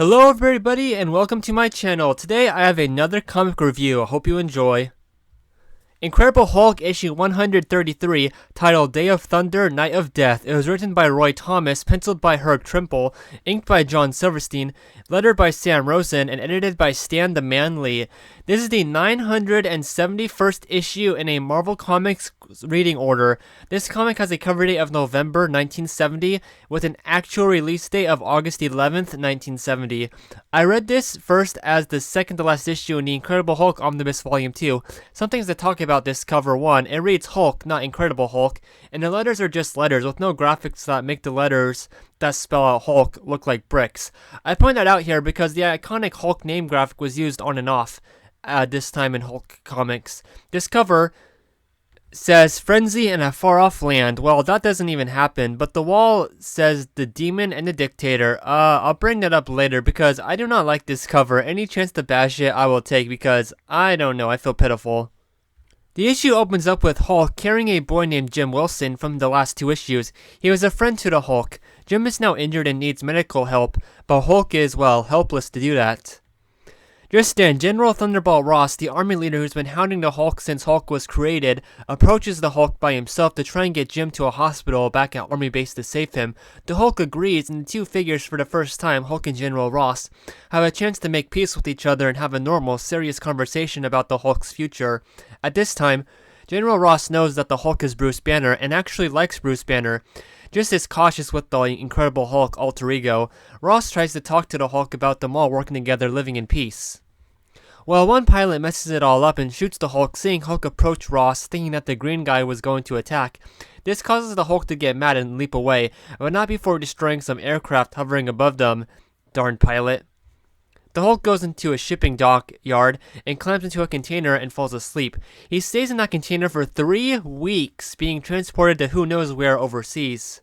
Hello everybody and welcome to my channel. Today I have another comic review. I hope you enjoy. Incredible Hulk issue 133, titled Day of Thunder, Night of Death. It was written by Roy Thomas, penciled by Herb Trimble, inked by John Silverstein, lettered by Sam Rosen, and edited by Stan the Man Lee. This is the 971st issue in a Marvel Comics reading order. This comic has a cover date of November 1970 with an actual release date of August 11th, 1970. I read this first as the second to last issue in the Incredible Hulk Omnibus Volume 2. Some things to talk about this cover. 1. It reads Hulk, not Incredible Hulk, and the letters are just letters with no graphics that make the letters that spell out Hulk look like bricks. I point that out here because the iconic Hulk name graphic was used on and off this time in Hulk comics. This cover says frenzy in a far-off land. Well, that doesn't even happen, but the wall says the demon and the dictator. I'll bring that up later because I do not like this cover. Any chance to bash it, I will take because I don't know, I feel pitiful. The issue opens up with Hulk carrying a boy named Jim Wilson from the last two issues. He was a friend to the Hulk. Jim is now injured and needs medical help, but Hulk is, well, helpless to do that. Just then, General Thunderbolt Ross, the army leader who's been hounding the Hulk since Hulk was created, approaches the Hulk by himself to try and get Jim to a hospital back at Army Base to save him. The Hulk agrees, and the two figures, for the first time, Hulk and General Ross, have a chance to make peace with each other and have a normal, serious conversation about the Hulk's future. At this time, General Ross knows that the Hulk is Bruce Banner and actually likes Bruce Banner. Just as cautious with the Incredible Hulk alter ego, Ross tries to talk to the Hulk about them all working together living in peace. Well, one pilot messes it all up and shoots the Hulk, seeing Hulk approach Ross, thinking that the green guy was going to attack. This causes the Hulk to get mad and leap away, but not before destroying some aircraft hovering above them. Darn pilot. The Hulk goes into a shipping dock yard and climbs into a container and falls asleep. He stays in that container for 3 weeks, being transported to who knows where overseas.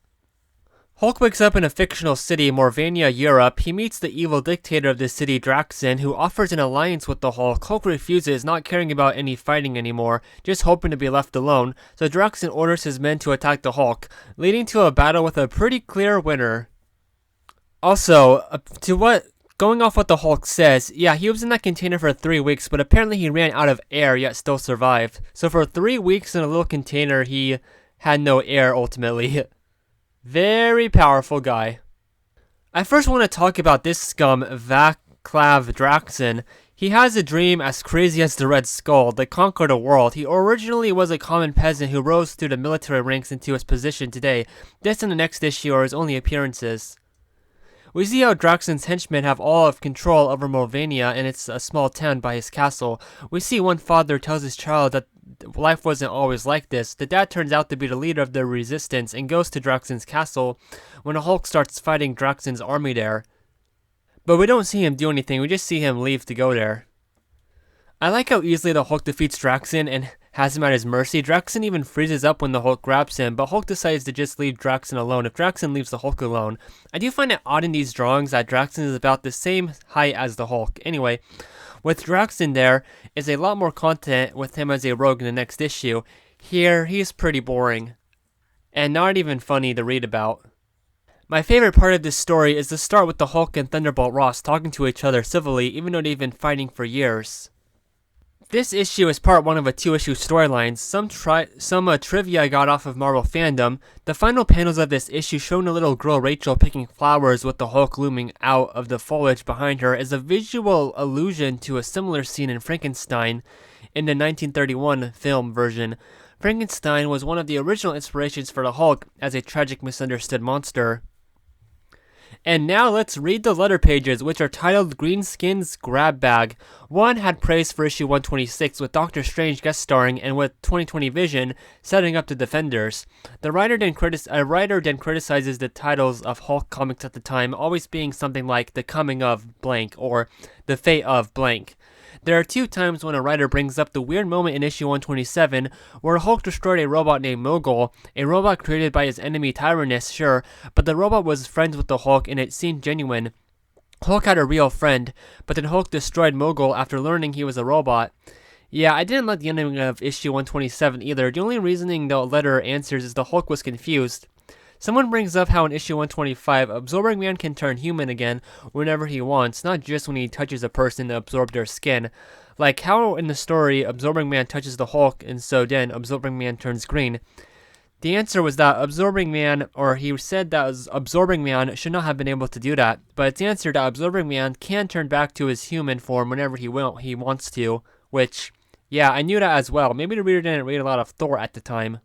Hulk wakes up in a fictional city, Morvania, Europe. He meets the evil dictator of this city, Draxon, who offers an alliance with the Hulk. Hulk refuses, not caring about any fighting anymore, just hoping to be left alone, so Draxon orders his men to attack the Hulk, leading to a battle with a pretty clear winner. Also, going off what the Hulk says, yeah, he was in that container for 3 weeks, but apparently he ran out of air, yet still survived. So for 3 weeks in a little container, he had no air, ultimately. Very powerful guy. I first want to talk about this scum, Vaclav Draxon. He has a dream as crazy as the Red Skull, to conquer the world. He originally was a common peasant who rose through the military ranks into his position today. This and the next issue are his only appearances. We see how Draxon's henchmen have all of control over Morvania, and it's a small town by his castle. We see one father tells his child that life wasn't always like this. The dad turns out to be the leader of the resistance and goes to Draxon's castle when the Hulk starts fighting Draxon's army there. But we don't see him do anything, we just see him leave to go there. I like how easily the Hulk defeats Draxon and has him at his mercy. Draxon even freezes up when the Hulk grabs him, but Hulk decides to just leave Draxon alone if Draxon leaves the Hulk alone. I do find it odd in these drawings that Draxon is about the same height as the Hulk. Anyway, with Draxon there is a lot more content with him as a rogue in the next issue. Here, he's pretty boring, and not even funny to read about. My favorite part of this story is the start with the Hulk and Thunderbolt Ross talking to each other civilly, even though they've been fighting for years. This issue is part 1 of a 2-issue storyline. Some trivia I got off of Marvel Fandom. The final panels of this issue showing a little girl Rachel picking flowers with the Hulk looming out of the foliage behind her is a visual allusion to a similar scene in Frankenstein in the 1931 film version. Frankenstein was one of the original inspirations for the Hulk as a tragic misunderstood monster. And now let's read the letter pages, which are titled Greenskin's Grab Bag. One had praise for issue 126, with Doctor Strange guest starring and with 2020 Vision setting up the Defenders. A writer then criticizes the titles of Hulk comics at the time, always being something like The Coming of Blank or The Fate of Blank. There are 2 times when a writer brings up the weird moment in issue 127 where Hulk destroyed a robot named Mogul, a robot created by his enemy Tyrannus, sure, but the robot was friends with the Hulk and it seemed genuine. Hulk had a real friend, but then Hulk destroyed Mogul after learning he was a robot. Yeah, I didn't like the ending of issue 127 either. The only reasoning the letter answers is the Hulk was confused. Someone brings up how in issue 125, Absorbing Man can turn human again whenever he wants, not just when he touches a person to absorb their skin. Like how in the story, Absorbing Man touches the Hulk and so then Absorbing Man turns green. The answer was that Absorbing Man, or he said that Absorbing Man should not have been able to do that, but it's answered that Absorbing Man can turn back to his human form whenever he wants to, which, yeah, I knew that as well. Maybe the reader didn't read a lot of Thor at the time.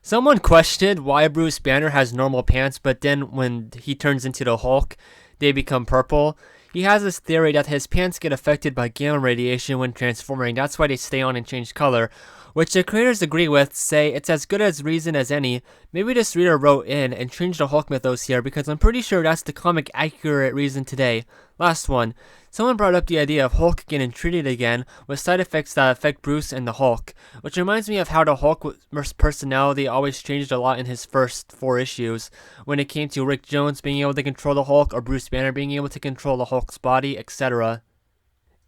Someone questioned why Bruce Banner has normal pants, but then when he turns into the Hulk, they become purple. He has this theory that his pants get affected by gamma radiation when transforming, that's why they stay on and change color, which the creators agree with, say it's as good as reason as any. Maybe this reader wrote in and changed the Hulk mythos here because I'm pretty sure that's the comic accurate reason today. Last one. Someone brought up the idea of Hulk getting treated again with side effects that affect Bruce and the Hulk, which reminds me of how the Hulk's personality always changed a lot in his first 4 issues, when it came to Rick Jones being able to control the Hulk or Bruce Banner being able to control the Hulk's body, etc.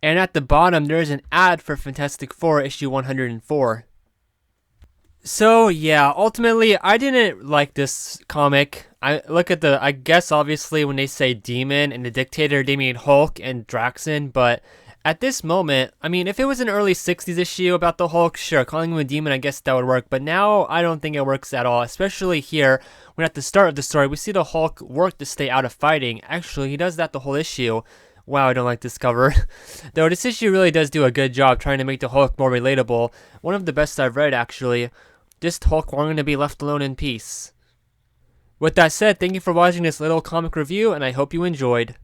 And at the bottom, there's an ad for Fantastic Four issue 104. So yeah, ultimately, I didn't like this comic. I guess obviously when they say Demon and the Dictator, they mean Hulk and Draxon, but at this moment, I mean, if it was an early 60s issue about the Hulk, sure, calling him a demon, I guess that would work, but now I don't think it works at all, especially here, when at the start of the story, we see the Hulk work to stay out of fighting. Actually, he does that the whole issue. Wow, I don't like this cover. Though this issue really does do a good job trying to make the Hulk more relatable. One of the best I've read, actually. Just Hulk wanting to be left alone in peace. With that said, thank you for watching this little comic review, and I hope you enjoyed.